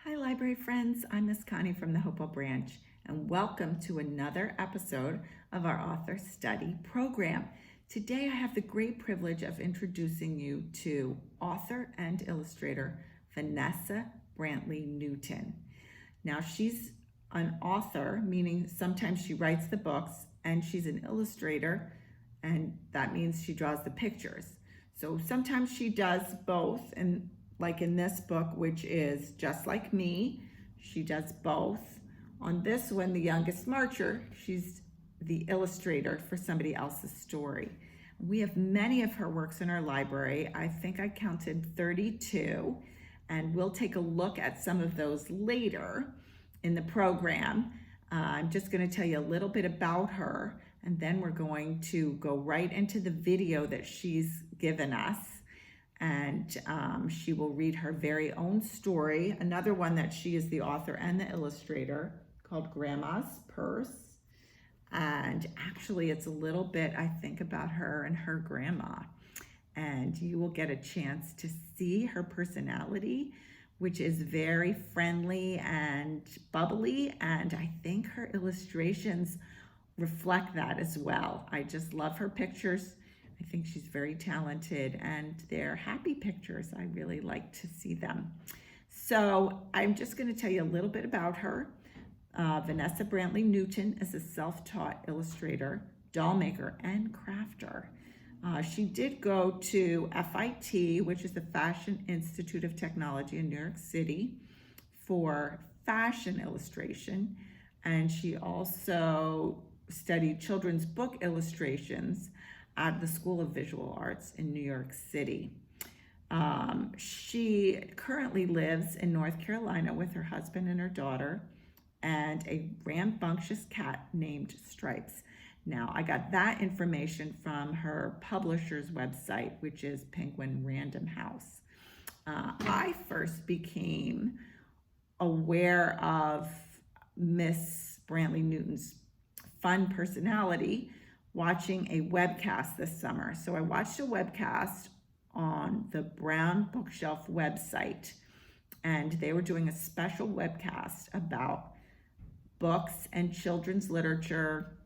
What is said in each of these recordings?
Hi, library friends. I'm Miss Connie from the Hopewell branch, and welcome to another episode of our author study program. Today, I have the great privilege of introducing you to author and illustrator Vanessa Brantley-Newton. Now, she's an author, meaning sometimes she writes the books, and she's an illustrator, and that means she draws the pictures. So sometimes she does both, and like in this book, which is Just Like Me, she does both. On this one, The Youngest Marcher, she's the illustrator for somebody else's story. We have many of her works in our library. I think I counted 32, and we'll take a look at some of those later in the program. I'm just going to tell you a little bit about her, and then we're going to go right into the video that she's given us. And she will read her very own story, another one that she is the author and the illustrator, called Grandma's Purse. And actually, it's a little bit, I think, about her and her grandma. And you will get a chance to see her personality, which is very friendly and bubbly. And I think her illustrations reflect that as well. I just love her pictures. I think she's very talented, and they're happy pictures. I really like to see them. So I'm just going to tell you a little bit about her. Vanessa Brantley-Newton is a self-taught illustrator, doll maker, and crafter. She did go to FIT, which is the Fashion Institute of Technology in New York City, for fashion illustration, and she also studied children's book illustrations at the School of Visual Arts in New York City. She currently lives in North Carolina with her husband and her daughter and a rambunctious cat named Stripes. Now, I got that information from her publisher's website, which is Penguin Random House. I first became aware of Miss Brantley-Newton's fun personality watching a webcast this summer. So I watched a webcast on the Brown Bookshelf website, and they were doing a special webcast about books and children's literature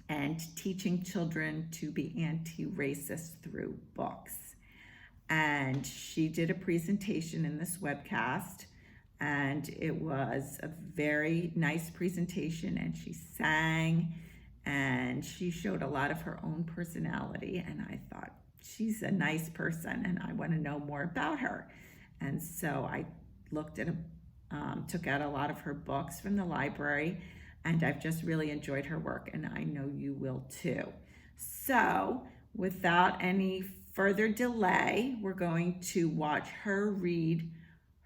and teaching children to be anti-racist through books. And she did a presentation in this webcast, and it was a very nice presentation, and she sang and she showed a lot of her own personality, and I thought, she's a nice person and I want to know more about her. And so I looked at took out a lot of her books from the library, and I've just really enjoyed her work, and I know you will too. So without any further delay, we're going to watch her read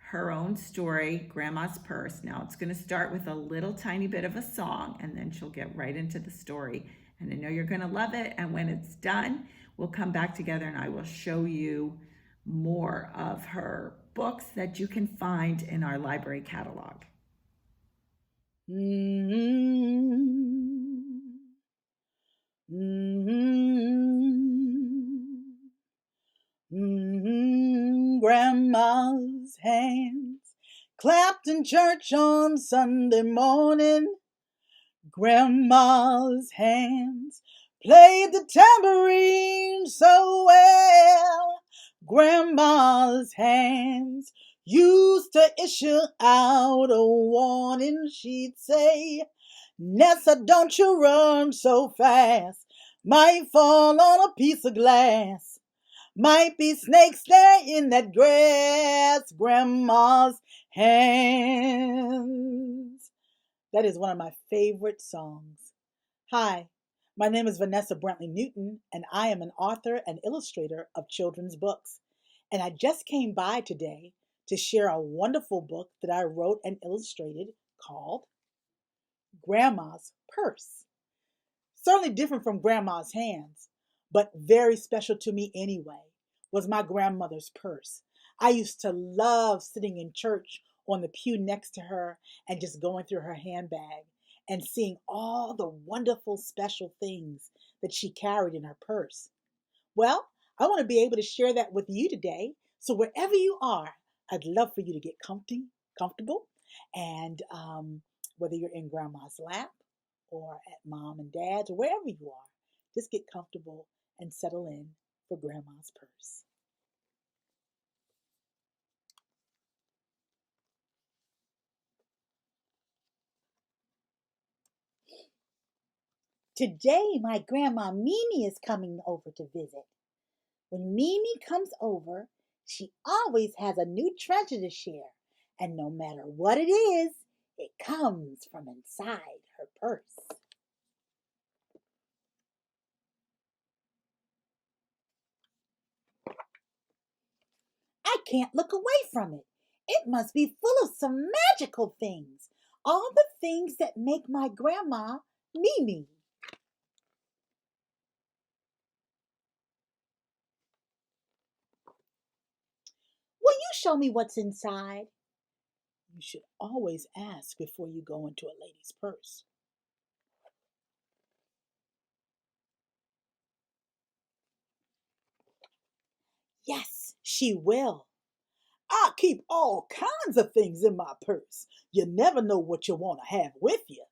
her own story, Grandma's Purse. Now, it's going to start with a little tiny bit of a song, and then she'll get right into the story. And I know you're going to love it. And when it's done, we'll come back together and I will show you more of her books that you can find in our library catalog. Grandma's hands clapped in church on Sunday morning. Grandma's hands played the tambourine so well. Grandma's hands used to issue out a warning. She'd say, "Nessa, don't you run so fast. Might fall on a piece of glass. Might be snakes there in that grass." Grandma's hands. That is one of my favorite songs. Hi, my name is Vanessa Brantley-Newton, and I am an author and illustrator of children's books. And I just came by today to share a wonderful book that I wrote and illustrated called Grandma's Purse. Certainly different from Grandma's hands, but very special to me anyway, was my grandmother's purse. I used to love sitting in church on the pew next to her and just going through her handbag and seeing all the wonderful special things that she carried in her purse. Well, I want to be able to share that with you today. So wherever you are, I'd love for you to get comfy comfortable. And whether you're in grandma's lap or at mom and dad's or wherever you are, just get comfortable and settle in for grandma's purse. Today, my grandma Mimi is coming over to visit. When Mimi comes over, she always has a new treasure to share, and no matter what it is, it comes from inside her purse. I can't look away from it. It must be full of some magical things. All the things that make my grandma Mimi. Will you show me what's inside? You should always ask before you go into a lady's purse. Yes, she will. I keep all kinds of things in my purse. You never know what you want to have with you.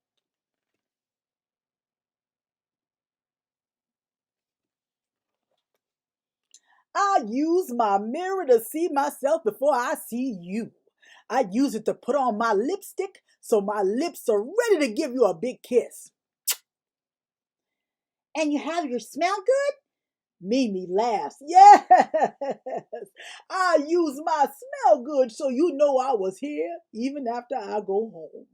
I use my mirror to see myself before I see you. I use it to put on my lipstick so my lips are ready to give you a big kiss. And you have your smell good? Mimi laughs. Yes, I use my smell good so you know I was here even after I go home.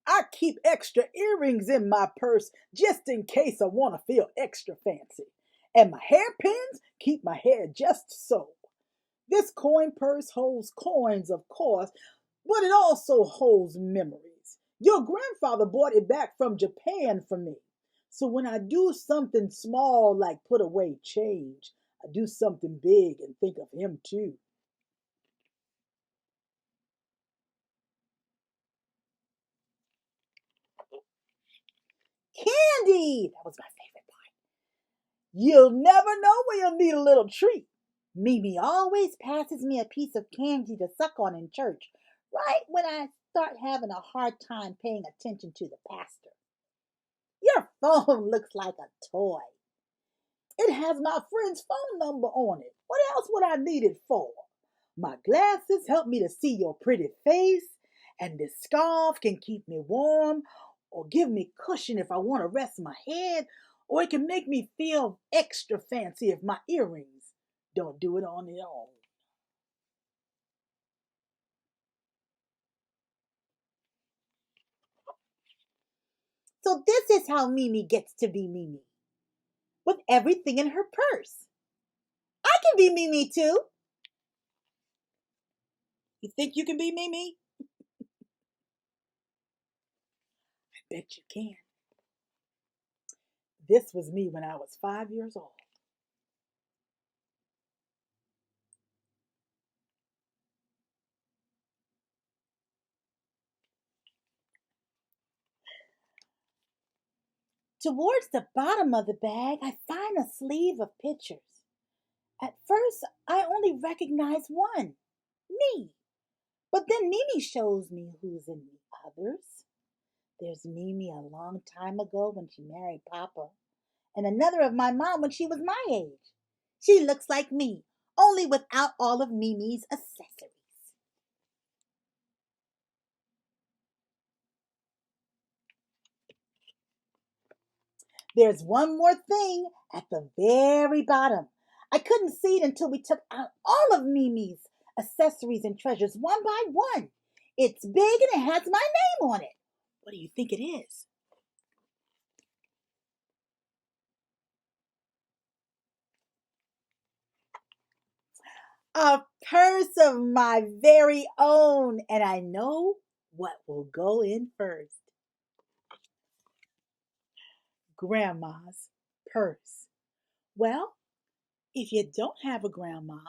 I keep extra earrings in my purse just in case I want to feel extra fancy. And my hairpins keep my hair just so. This coin purse holds coins, of course, but it also holds memories. Your grandfather brought it back from Japan for me. So when I do something small like put away change, I do something big and think of him too. Candy! That was my favorite part. You'll never know when you'll need a little treat. Mimi always passes me a piece of candy to suck on in church, right when I start having a hard time paying attention to the pastor. Your phone looks like a toy. It has my friend's phone number on it. What else would I need it for? My glasses help me to see your pretty face, and this scarf can keep me warm or give me cushion if I want to rest my head, or it can make me feel extra fancy if my earrings don't do it on their own. So this is how Mimi gets to be Mimi, with everything in her purse. I can be Mimi too. You think you can be Mimi? I bet you can. This was me when I was 5 years old. Towards the bottom of the bag, I find a sleeve of pictures. At first, I only recognize one, me. But then Mimi shows me who's in the others. There's Mimi a long time ago when she married Papa, and another of my mom when she was my age. She looks like me, only without all of Mimi's accessories. There's one more thing at the very bottom. I couldn't see it until we took out all of Mimi's accessories and treasures one by one. It's big and it has my name on it. What do you think it is? A purse of my very own, and I know what will go in first. Grandma's purse. Well, if you don't have a grandma,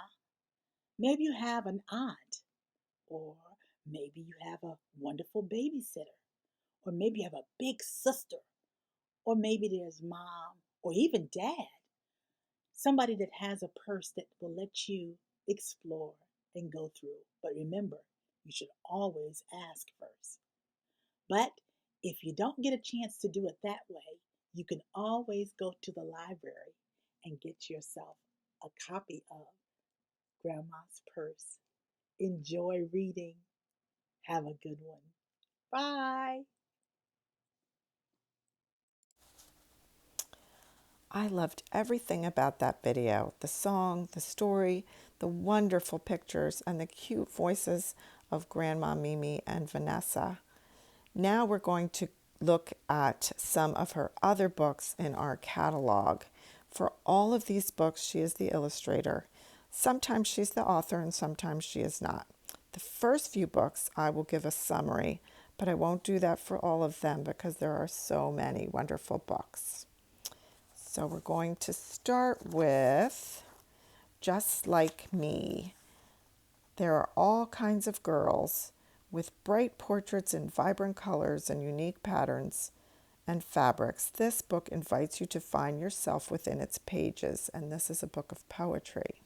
maybe you have an aunt, or maybe you have a wonderful babysitter, or maybe you have a big sister, or maybe there's mom, or even dad. Somebody that has a purse that will let you explore and go through. But remember, you should always ask first. But if you don't get a chance to do it that way, you can always go to the library and get yourself a copy of Grandma's Purse. Enjoy reading. Have a good one. Bye. I loved everything about that video, the song, the story, the wonderful pictures, and the cute voices of Grandma Mimi and Vanessa. Now we're going to look at some of her other books in our catalog. For all of these books, she is the illustrator. Sometimes she's the author and sometimes she is not. The first few books, I will give a summary, but I won't do that for all of them because there are so many wonderful books. So we're going to start with Just Like Me. There are all kinds of girls with bright portraits in vibrant colors and unique patterns and fabrics. This book invites you to find yourself within its pages, and this is a book of poetry.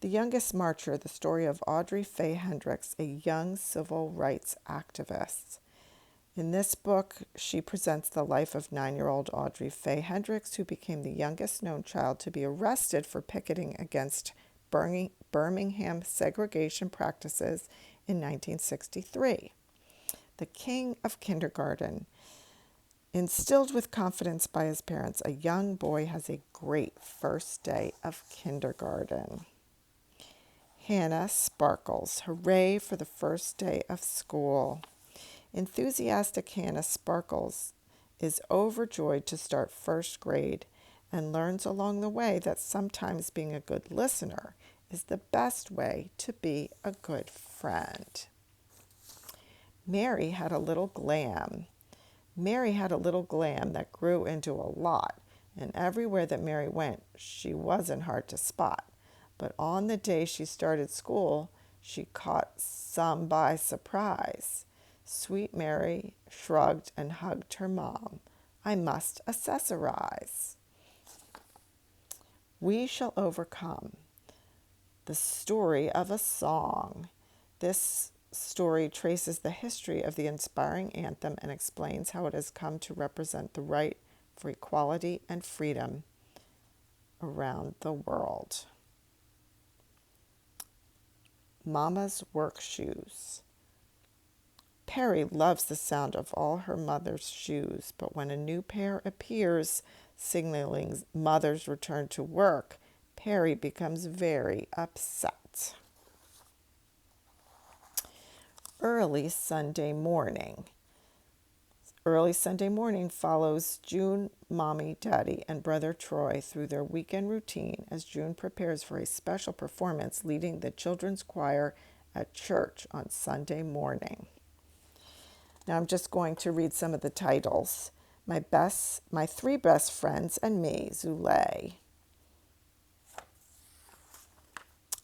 The Youngest Marcher, the story of Audrey Faye Hendricks, a young civil rights activist. In this book, she presents the life of 9-year-old Audrey Faye Hendricks, who became the youngest known child to be arrested for picketing against Birmingham segregation practices in 1963. The king of kindergarten. Instilled with confidence by his parents, a young boy has a great first day of kindergarten. Hannah sparkles. Hooray for the first day of school. Enthusiastic Hannah Sparkles is overjoyed to start first grade and learns along the way that sometimes being a good listener is the best way to be a good friend. Mary had a little glam. Mary had a little glam that grew into a lot, and everywhere that Mary went, she wasn't hard to spot. But on the day she started school, she caught some by surprise. Sweet Mary shrugged and hugged her mom. I must accessorize. We Shall Overcome. The story of a song. This story traces the history of the inspiring anthem and explains how it has come to represent the right for equality and freedom around the world. Mama's Work Shoes. Perry loves the sound of all her mother's shoes, but when a new pair appears, signaling mother's return to work, Perry becomes very upset. Early Sunday Morning. Early Sunday Morning follows June, Mommy, Daddy, and Brother Troy through their weekend routine as June prepares for a special performance leading the children's choir at church on Sunday morning. Now I'm just going to read some of the titles. My Three Best Friends and Me, Zulay.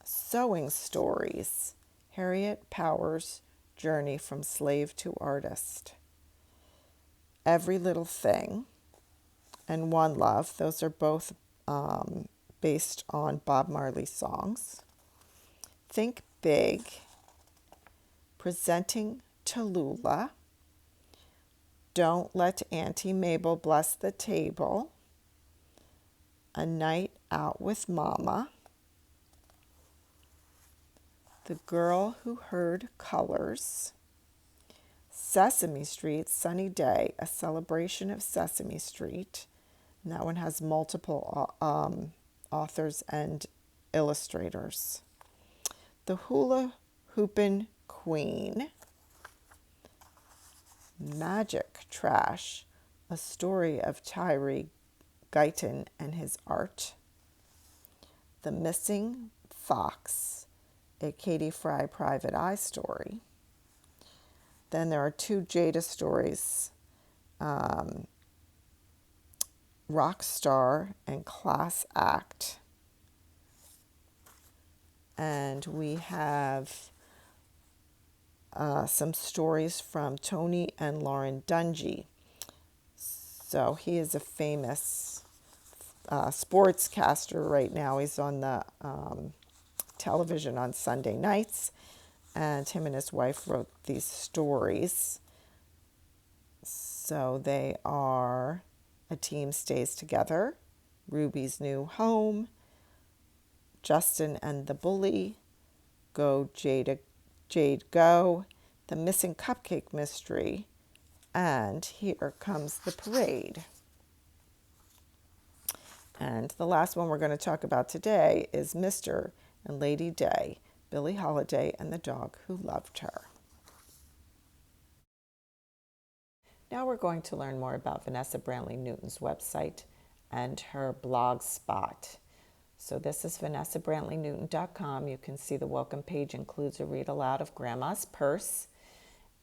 Sewing Stories, Harriet Powers' Journey from Slave to Artist. Every Little Thing and One Love, those are both based on Bob Marley songs. Think Big, Presenting Tallulah, Don't Let Auntie Mabel Bless the Table, A Night Out with Mama, The Girl Who Heard Colors, Sesame Street, Sunny Day, a celebration of Sesame Street. And that one has multiple authors and illustrators. The Hula Hoopin' Queen, Magic Trash, a story of Tyree Guyton and his art. The Missing Fox, a Katie Fry Private Eye story. Then there are two Jada stories, Rock Star and Class Act. And we have some stories from Tony and Lauren Dungy. So he is a famous sportscaster right now. He's on the television on Sunday nights, and him and his wife wrote these stories. So they are A Team Stays Together, Ruby's New Home, Justin and the Bully, Go Jade Go, The Missing Cupcake Mystery, and Here Comes the Parade. And the last one we're going to talk about today is Mr. and Lady Day, Billie Holiday and the Dog Who Loved Her. Now we're going to learn more about Vanessa Brantley-Newton's website and her blog spot. So this is vanessabrantleynewton.com. You can see the welcome page includes a read aloud of Grandma's Purse.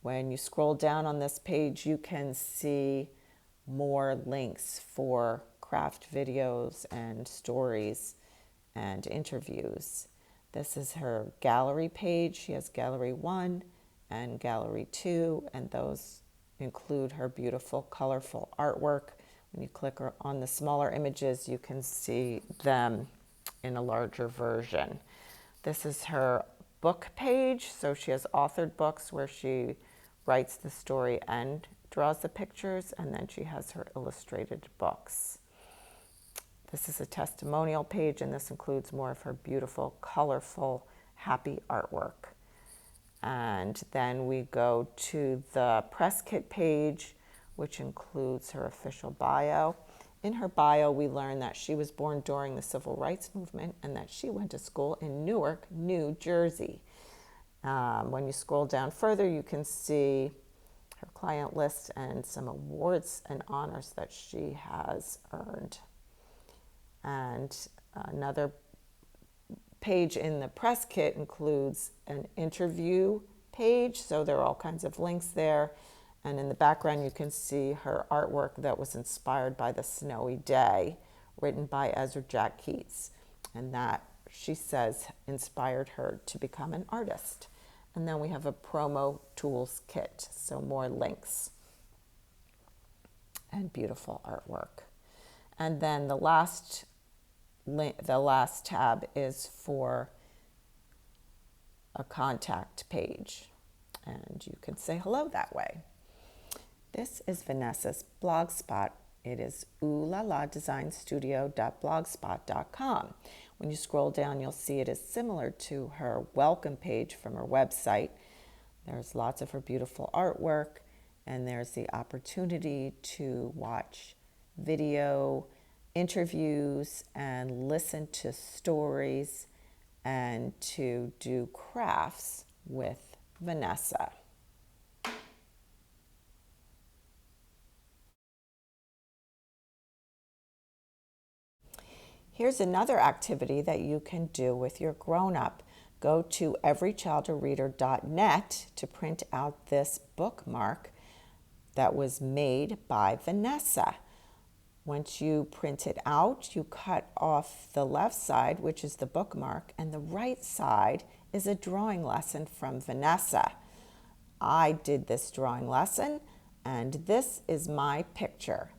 When you scroll down on this page, you can see more links for craft videos and stories and interviews. This is her gallery page. She has Gallery 1 and Gallery 2, and those include her beautiful, colorful artwork. When you click on the smaller images, you can see them in a larger version. This is her book page. So she has authored books where she writes the story and draws the pictures, and then she has her illustrated books. This is a testimonial page, and this includes more of her beautiful, colorful, happy artwork. And then we go to the press kit page, which includes her official bio. In her bio, we learn that she was born during the Civil Rights Movement and that she went to school in Newark, New Jersey. When you scroll down further, you can see her client list and some awards and honors that she has earned. And another page in the press kit includes an interview page, so there are all kinds of links there. And in the background, you can see her artwork that was inspired by the snowy day, written by Ezra Jack Keats, and that, she says, inspired her to become an artist. And then we have a promo tools kit, so more links and beautiful artwork. And then the last tab is for a contact page, and you can say hello that way. This is Vanessa's blog spot. It is oolaladaesignstudio.blogspot.com. When you scroll down, you'll see it is similar to her welcome page from her website. There's lots of her beautiful artwork, and there's the opportunity to watch video interviews and listen to stories and to do crafts with Vanessa. Here's another activity that you can do with your grown-up. Go to everychildareader.net to print out this bookmark that was made by Vanessa. Once you print it out, you cut off the left side, which is the bookmark, and the right side is a drawing lesson from Vanessa. I did this drawing lesson, and this is my picture.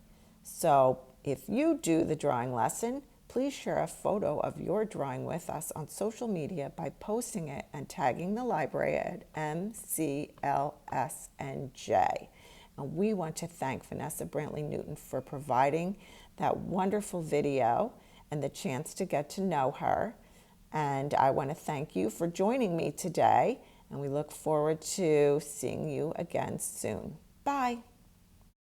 So if you do the drawing lesson, please share a photo of your drawing with us on social media by posting it and tagging the library at MCLSNJ. And we want to thank Vanessa Brantley-Newton for providing that wonderful video and the chance to get to know her. And I want to thank you for joining me today, and we look forward to seeing you again soon. Bye.